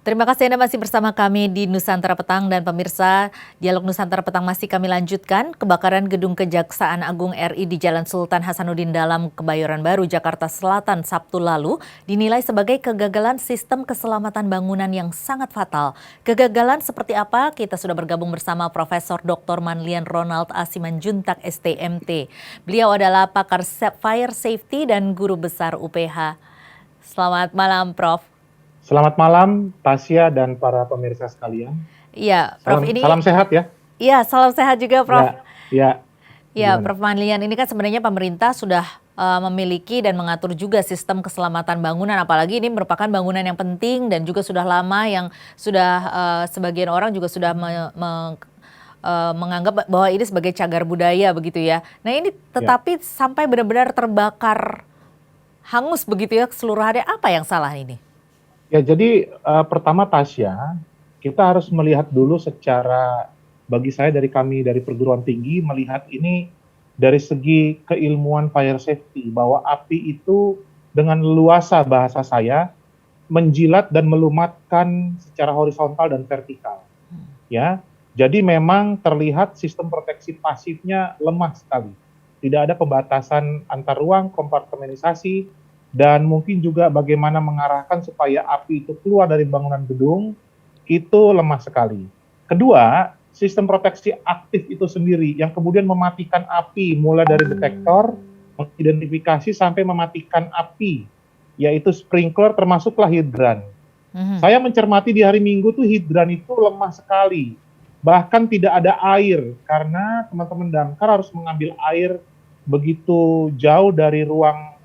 Terima kasih Anda masih bersama kami di Nusantara Petang dan pemirsa, Dialog Nusantara Petang masih kami lanjutkan. Kebakaran Gedung Kejaksaan Agung RI di Jalan Sultan Hasanuddin Dalam, Kebayoran Baru, Jakarta Selatan Sabtu lalu dinilai sebagai kegagalan sistem keselamatan bangunan yang sangat fatal. Kegagalan seperti apa? Kita sudah bergabung bersama Profesor Dr. Manlian Ronald Asimanjuntak STMT. Beliau adalah pakar fire safety dan guru besar UPH. Selamat malam, Prof. Selamat malam, Tasya dan para pemirsa sekalian. Iya, Prof. Salam sehat ya. Iya, salam sehat juga, Prof. Ya. Ya, Prof. Manlian, ini kan sebenarnya pemerintah sudah memiliki dan mengatur juga sistem keselamatan bangunan, apalagi ini merupakan bangunan yang penting dan juga sudah lama yang sudah sebagian orang juga sudah menganggap bahwa ini sebagai cagar budaya begitu ya. Nah ini tetapi sampai benar-benar terbakar hangus begitu ya keseluruhannya, apa yang salah ini? Ya, jadi pertama Tasya, kita harus melihat dulu secara, bagi saya dari kami dari perguruan tinggi, melihat ini dari segi keilmuan fire safety, bahwa api itu dengan leluasa bahasa saya, menjilat dan melumatkan secara horizontal dan vertikal. Ya, jadi memang terlihat sistem proteksi pasifnya lemah sekali. Tidak ada pembatasan antar ruang, kompartementasi, dan mungkin juga bagaimana mengarahkan supaya api itu keluar dari bangunan gedung, itu lemah sekali. Kedua, sistem proteksi aktif itu sendiri yang kemudian mematikan api mulai dari detektor, mengidentifikasi sampai mematikan api, yaitu sprinkler termasuklah hidran. Saya mencermati di hari Minggu tuh hidran itu lemah sekali. Bahkan tidak ada air karena teman-teman damkar harus mengambil air begitu jauh dari ruang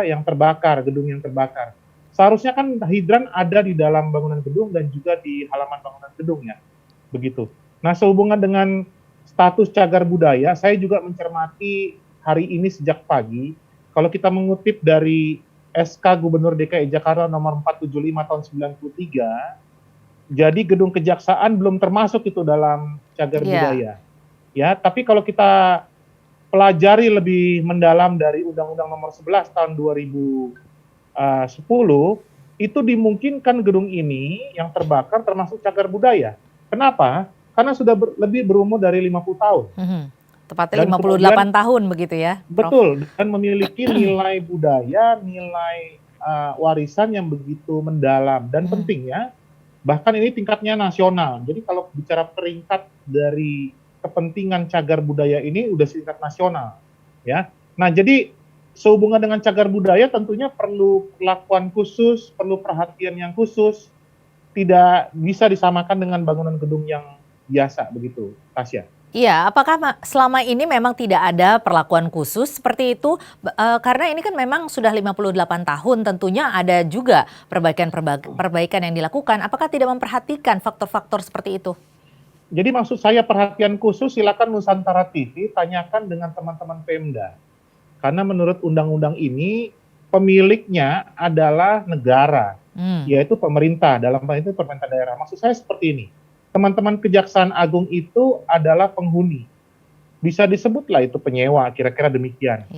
yang terbakar, gedung yang terbakar. Seharusnya kan hidran ada di dalam bangunan gedung dan juga di halaman bangunan gedung ya, begitu. Nah, sehubungan dengan status cagar budaya, saya juga mencermati hari ini sejak pagi, kalau kita mengutip dari SK Gubernur DKI Jakarta nomor 475 tahun 93, jadi gedung kejaksaan belum termasuk itu dalam cagar budaya. Ya, tapi kalau kita pelajari lebih mendalam dari Undang-Undang nomor 11 tahun 2010, itu dimungkinkan gedung ini yang terbakar termasuk cagar budaya. Kenapa? Karena sudah lebih berumur dari 50 tahun. Tepatnya 58 tahun begitu ya, Prof? Betul, dan memiliki nilai budaya, nilai warisan yang begitu mendalam dan pentingnya, bahkan ini tingkatnya nasional. Jadi kalau bicara peringkat dari kepentingan cagar budaya ini udah setingkat nasional, ya. Nah, jadi sehubungan dengan cagar budaya tentunya perlu perlakuan khusus, perlu perhatian yang khusus, tidak bisa disamakan dengan bangunan gedung yang biasa begitu, Tasya. Iya, apakah selama ini memang tidak ada perlakuan khusus seperti itu? Karena ini kan memang sudah 58 tahun, tentunya ada juga perbaikan yang dilakukan. Apakah tidak memperhatikan faktor-faktor seperti itu? Jadi maksud saya perhatian khusus silakan Nusantara TV tanyakan dengan teman-teman Pemda. Karena menurut undang-undang ini pemiliknya adalah negara, yaitu pemerintah, dalam hal itu pemerintah daerah. Maksud saya seperti ini, teman-teman Kejaksaan Agung itu adalah penghuni. Bisa disebutlah itu penyewa, kira-kira demikian.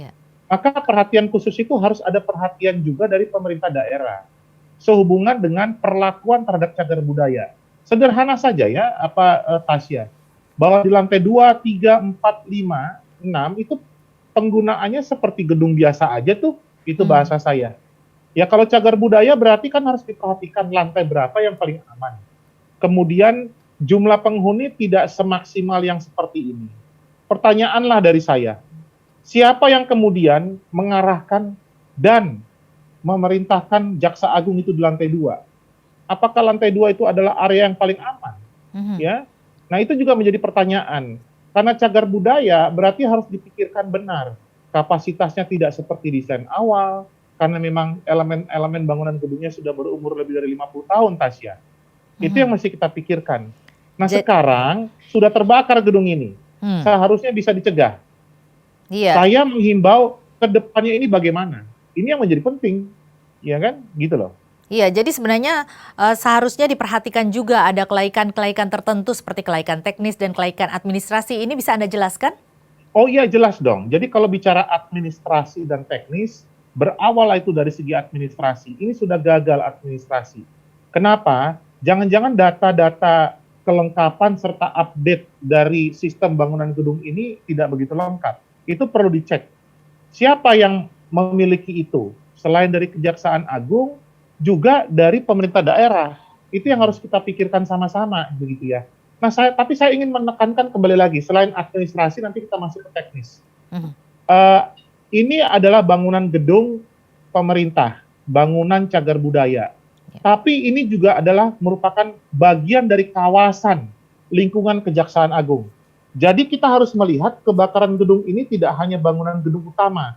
Maka perhatian khusus itu harus ada perhatian juga dari pemerintah daerah. Sehubungan dengan perlakuan terhadap cagar budaya. Sederhana saja ya, Tasya, bahwa di lantai 2, 3, 4, 5, 6 itu penggunaannya seperti gedung biasa aja tuh, itu bahasa saya. Ya kalau cagar budaya berarti kan harus diperhatikan lantai berapa yang paling aman. Kemudian jumlah penghuni tidak semaksimal yang seperti ini. Pertanyaanlah dari saya, siapa yang kemudian mengarahkan dan memerintahkan Jaksa Agung itu di lantai 2? Apakah lantai 2 itu adalah area yang paling aman? Ya, nah itu juga menjadi pertanyaan. Karena cagar budaya berarti harus dipikirkan benar. Kapasitasnya tidak seperti desain awal, karena memang elemen bangunan gedungnya sudah berumur lebih dari 50 tahun, Tasya. Itu yang mesti kita pikirkan. Nah sekarang sudah terbakar gedung ini, seharusnya bisa dicegah. Saya menghimbau ke depannya ini bagaimana? Ini yang menjadi penting, ya kan? Gitu loh. Iya, jadi sebenarnya seharusnya diperhatikan juga ada kelaikan-kelaikan tertentu seperti kelaikan teknis dan kelaikan administrasi. Ini bisa Anda jelaskan? Oh iya, jelas dong. Jadi kalau bicara administrasi dan teknis, berawal itu dari segi administrasi. Ini sudah gagal administrasi. Kenapa? Jangan-jangan data-data kelengkapan serta update dari sistem bangunan gedung ini tidak begitu lengkap. Itu perlu dicek. Siapa yang memiliki itu? Selain dari Kejaksaan Agung, juga dari pemerintah daerah. Itu yang harus kita pikirkan sama-sama, begitu ya. Nah, tapi saya ingin menekankan kembali lagi, selain administrasi, nanti kita masuk ke teknis. Mhm. Eh, ini adalah bangunan gedung pemerintah, bangunan cagar budaya. Tapi ini juga adalah merupakan bagian dari kawasan lingkungan Kejaksaan Agung. Jadi kita harus melihat kebakaran gedung ini tidak hanya bangunan gedung utama,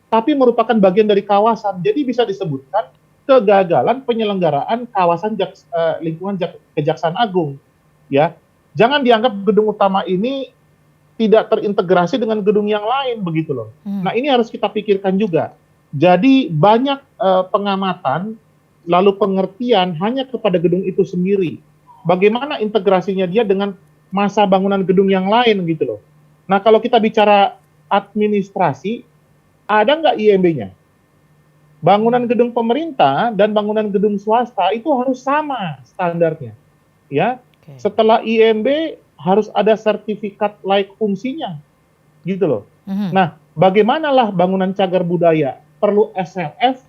tapi merupakan bagian dari kawasan. Jadi bisa disebutkan kegagalan penyelenggaraan kawasan lingkungan Kejaksaan Agung. Ya, jangan dianggap gedung utama ini tidak terintegrasi dengan gedung yang lain begitu loh. Nah, ini harus kita pikirkan juga. Jadi banyak pengamatan lalu pengertian hanya kepada gedung itu sendiri. Bagaimana integrasinya dia dengan masa bangunan gedung yang lain gitu loh. Nah, kalau kita bicara administrasi, ada nggak IMB-nya? Bangunan gedung pemerintah dan bangunan gedung swasta itu harus sama standarnya. Ya, setelah IMB harus ada sertifikat layak fungsinya, gitu loh. Nah, bagaimanalah bangunan cagar budaya? Perlu SLF,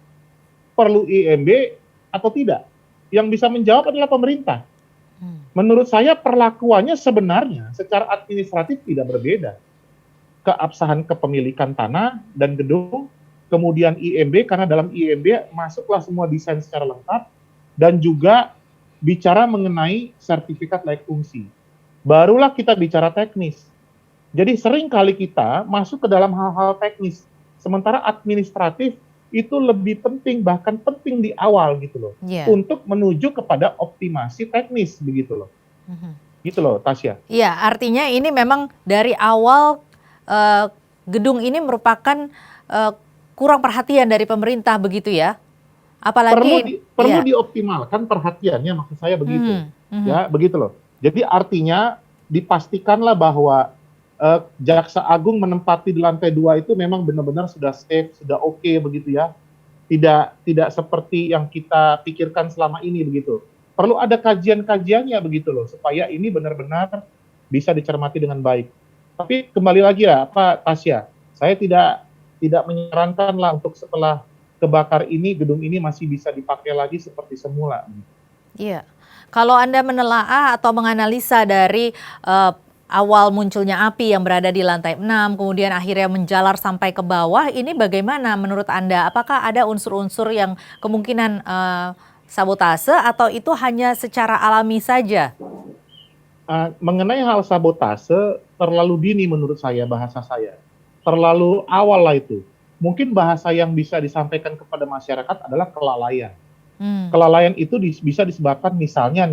perlu IMB, atau tidak? Yang bisa menjawab adalah pemerintah. Menurut saya perlakuannya sebenarnya secara administratif tidak berbeda. Keabsahan kepemilikan tanah dan gedung, kemudian IMB, karena dalam IMB masuklah semua desain secara lengkap, dan juga bicara mengenai sertifikat layak fungsi. Barulah kita bicara teknis. Jadi sering kali kita masuk ke dalam hal-hal teknis, sementara administratif itu lebih penting, bahkan penting di awal gitu loh, untuk menuju kepada optimasi teknis begitu loh. Gitu loh, Tasya. Iya, artinya ini memang dari awal gedung ini merupakan kurang perhatian dari pemerintah begitu ya? Apalagi perlu dioptimalkan perhatiannya, maksud saya begitu. Ya, begitu loh. Jadi artinya dipastikanlah bahwa Jaksa Agung menempati di lantai 2 itu memang benar-benar sudah safe, sudah oke begitu ya. Tidak seperti yang kita pikirkan selama ini begitu. Perlu ada kajian-kajiannya begitu loh, supaya ini benar-benar bisa dicermati dengan baik. Tapi kembali lagi ya, Tasya, saya tidak menyarankan lah untuk setelah kebakar ini, gedung ini masih bisa dipakai lagi seperti semula. Iya. Kalau Anda menelaah atau menganalisa dari awal munculnya api yang berada di lantai 6, kemudian akhirnya menjalar sampai ke bawah, ini bagaimana menurut Anda? Apakah ada unsur-unsur yang kemungkinan sabotase atau itu hanya secara alami saja? Mengenai hal sabotase, terlalu dini menurut saya, bahasa saya. Terlalu awal lah itu. Mungkin bahasa yang bisa disampaikan kepada masyarakat adalah kelalaian. Kelalaian itu bisa disebabkan misalnya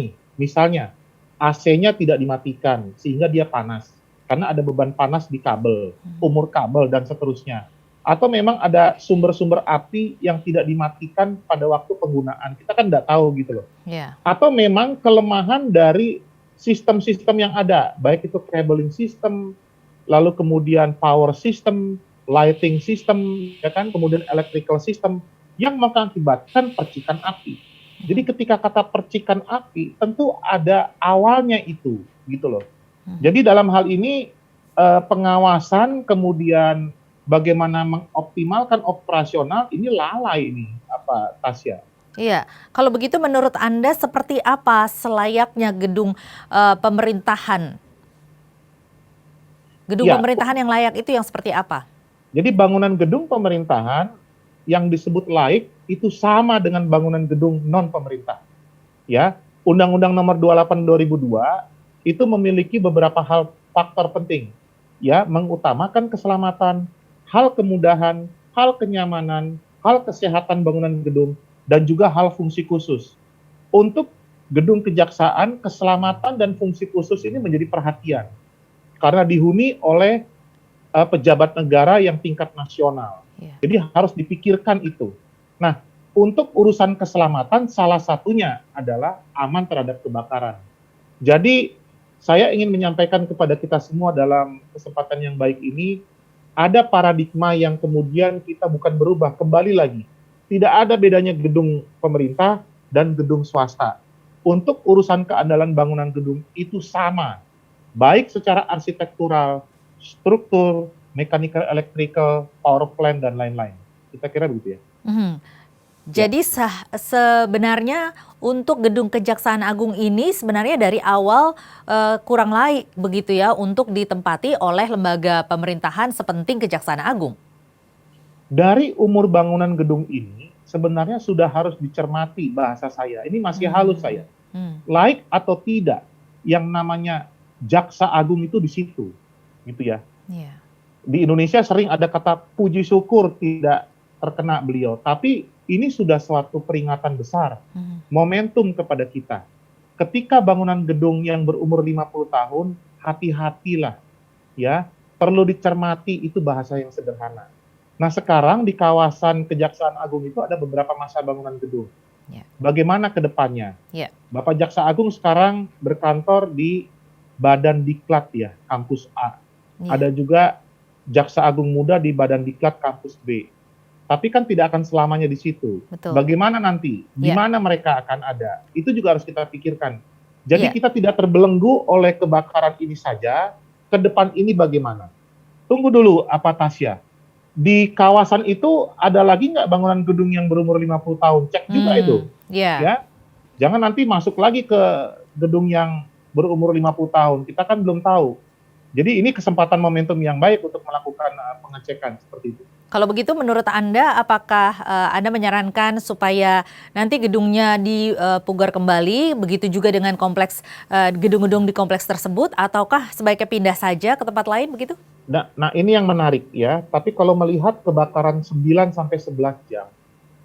AC-nya tidak dimatikan sehingga dia panas karena ada beban panas di kabel, umur kabel dan seterusnya. Atau memang ada sumber-sumber api yang tidak dimatikan pada waktu penggunaan. Kita kan nggak tahu gitu loh. Atau memang kelemahan dari sistem-sistem yang ada, baik itu cabling system, lalu kemudian power system, lighting system, ya kan, kemudian electrical system yang mengakibatkan percikan api. Jadi ketika kata percikan api, tentu ada awalnya itu, gitu loh. Jadi dalam hal ini pengawasan, kemudian bagaimana mengoptimalkan operasional, ini lalai ini, Tasya. Iya, kalau begitu menurut Anda seperti apa selayaknya gedung pemerintahan? Gedung pemerintahan yang layak itu yang seperti apa? Jadi bangunan gedung pemerintahan yang disebut laik itu sama dengan bangunan gedung non pemerintah. Ya, Undang-Undang Nomor 28 2002 itu memiliki beberapa hal faktor penting. Ya, mengutamakan keselamatan, hal kemudahan, hal kenyamanan, hal kesehatan bangunan gedung dan juga hal fungsi khusus. Untuk gedung kejaksaan, keselamatan dan fungsi khusus ini menjadi perhatian karena dihuni oleh pejabat negara yang tingkat nasional. Jadi harus dipikirkan itu. Nah, untuk urusan keselamatan salah satunya adalah aman terhadap kebakaran. Jadi saya ingin menyampaikan kepada kita semua dalam kesempatan yang baik ini, ada paradigma yang kemudian kita bukan berubah, kembali lagi. Tidak ada bedanya gedung pemerintah dan gedung swasta. untuk urusan keandalan bangunan gedung itu sama, baik secara arsitektural, struktur, mechanical, electrical, power plant, dan lain-lain. Kita kira begitu ya. Mhm. Ya. Jadi sebenarnya untuk gedung Kejaksaan Agung ini sebenarnya dari awal kurang layak begitu ya untuk ditempati oleh lembaga pemerintahan sepenting Kejaksaan Agung. Dari umur bangunan gedung ini, sebenarnya sudah harus dicermati bahasa saya. Ini masih halus saya. Hmm. Laik atau tidak, yang namanya Jaksa Agung itu di situ, gitu ya. Yeah. Di Indonesia sering ada kata puji syukur tidak terkena beliau, tapi ini sudah suatu peringatan besar, momentum kepada kita. Ketika bangunan gedung yang berumur 50 tahun, hati-hatilah ya, perlu dicermati, itu bahasa yang sederhana. Nah, sekarang di kawasan Kejaksaan Agung itu ada beberapa masa bangunan gedung. Yeah. Bagaimana ke depannya? Yeah. Bapak Jaksa Agung sekarang berkantor di Badan Diklat ya, kampus A. Yeah. Ada juga Jaksa Agung Muda di Badan Diklat kampus B. Tapi kan tidak akan selamanya di situ. Betul. Bagaimana nanti? Di Yeah. mana mereka akan ada? Itu juga harus kita pikirkan. Jadi Yeah. kita tidak terbelenggu oleh kebakaran ini saja. Ke depan ini bagaimana? Tunggu dulu, apa Tasya? Di kawasan itu ada lagi nggak bangunan gedung yang berumur 50 tahun? Cek juga itu. Yeah. Ya. Jangan nanti masuk lagi ke gedung yang berumur 50 tahun. Kita kan belum tahu. Jadi ini kesempatan momentum yang baik untuk melakukan pengecekan seperti itu. Kalau begitu menurut Anda, apakah Anda menyarankan supaya nanti gedungnya dipugar kembali, begitu juga dengan kompleks gedung-gedung di kompleks tersebut, ataukah sebaiknya pindah saja ke tempat lain begitu? Nah ini yang menarik ya, tapi kalau melihat kebakaran 9 sampai 11 jam,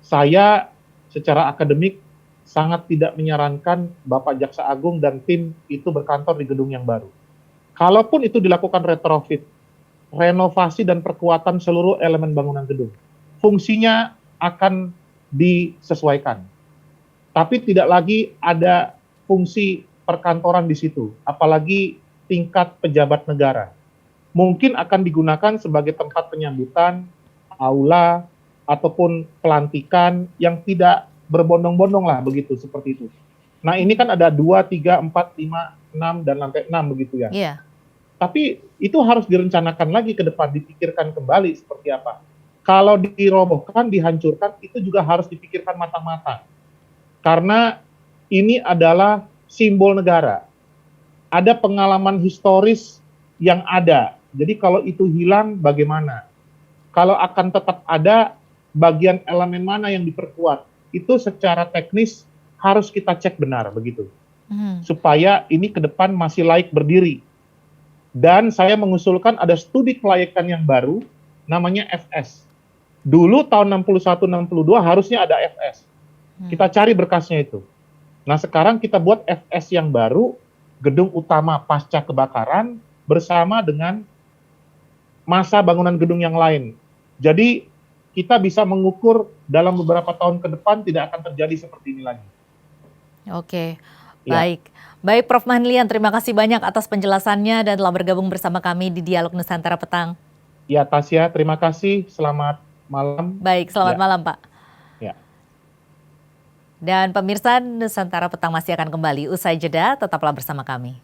saya secara akademik sangat tidak menyarankan Bapak Jaksa Agung dan tim itu berkantor di gedung yang baru. Kalaupun itu dilakukan retrofit, renovasi dan perkuatan seluruh elemen bangunan gedung, fungsinya akan disesuaikan. Tapi tidak lagi ada fungsi perkantoran di situ, apalagi tingkat pejabat negara. Mungkin akan digunakan sebagai tempat penyambutan, aula, ataupun pelantikan yang tidak berbondong-bondong lah begitu, seperti itu. Nah ini kan ada 2, 3, 4, 5, 6, dan sampai 6 begitu ya. Iya. Tapi itu harus direncanakan lagi ke depan, dipikirkan kembali seperti apa. Kalau dirobohkan, dihancurkan, itu juga harus dipikirkan matang-matang. Karena ini adalah simbol negara. Ada pengalaman historis yang ada. Jadi kalau itu hilang, bagaimana? Kalau akan tetap ada, bagian elemen mana yang diperkuat? Itu secara teknis harus kita cek benar, begitu. Supaya ini ke depan masih layak berdiri. Dan saya mengusulkan ada studi kelayakan yang baru, namanya FS. Dulu tahun 61-62 harusnya ada FS. Kita cari berkasnya itu. Nah sekarang kita buat FS yang baru, gedung utama pasca kebakaran, bersama dengan masa bangunan gedung yang lain. Jadi kita bisa mengukur dalam beberapa tahun ke depan tidak akan terjadi seperti ini lagi. Oke, Ya. baik. Baik Prof. Manlian, terima kasih banyak atas penjelasannya dan telah bergabung bersama kami di Dialog Nusantara Petang. Ya Tasya, terima kasih. Selamat malam. Baik, selamat malam Pak. Ya. Dan pemirsa, Nusantara Petang masih akan kembali. Usai jeda, tetaplah bersama kami.